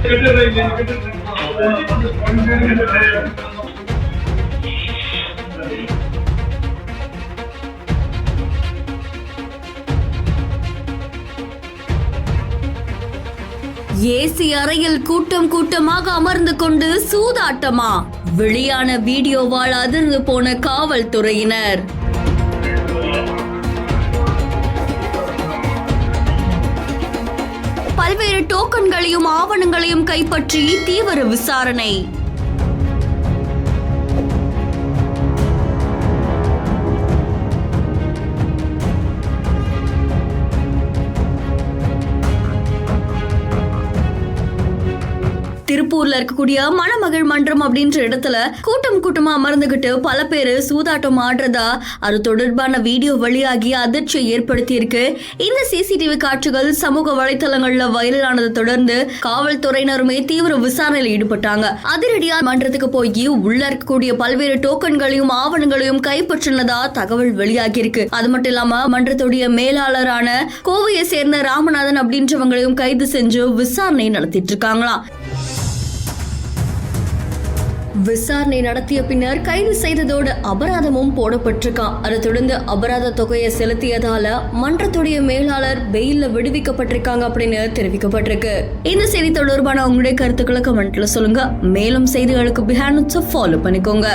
AC அறையில் கூட்டம் கூட்டமாக அமர்ந்து கொண்டு சூதாட்டமா? வெளியான வீடியோவால் அதிர்ந்து போன காவல்துறையினர். பல்வேறு டோக்கன்களையும் ஆவணங்களையும் கைப்பற்றி தீவிர விசாரணை. திருப்பூர்ல இருக்கக்கூடிய மணமகள் மன்றம் அப்படின்ற இடத்துல கூட்டம் கூட்டமா அமர்ந்துகிட்டு பல பேரு சூதாட்டம் ஆடுறதா அது தொடர்பான வீடியோ வெளியாகி அதிர்ச்சியை ஏற்படுத்தி இருக்கு. இந்த சிசிடிவி காட்சிகள் சமூக வலைதளங்கள்ல வைரலானதை தொடர்ந்து காவல்துறையினருமே தீவிர விசாரணையில் ஈடுபட்டாங்க. அதிரடியா மன்றத்துக்கு போய் உள்ள இருக்கக்கூடிய பல்வேறு டோக்கன்களையும் ஆவணங்களையும் கைப்பற்றினதா தகவல் வெளியாகி இருக்கு. அது மட்டும் இல்லாம மன்றத்துடைய மேலாளரான கோவையை சேர்ந்த ராமநாதன் அப்படின்றவங்களையும் கைது செஞ்சு விசாரணை நடத்திட்டு இருக்காங்களாம். விசாரணை நடத்திய பின்னர் கைது செய்ததோடு அபராதமும் போடப்பட்டிருக்கான். அதை தொடர்ந்து அபராத தொகையை செலுத்தியதால மன்றத்துடைய மேலாளர் பெயில்ல விடுவிக்கப்பட்டிருக்காங்க அப்படின்னு தெரிவிக்கப்பட்டிருக்கு. இந்த செய்தி தொடர்பான உங்களுடைய கருத்துக்களை கமெண்ட்ல சொல்லுங்க. மேலும் செய்திகளுக்கு பிஹேண்ட் ஃபாலோ பண்ணிக்கோங்க.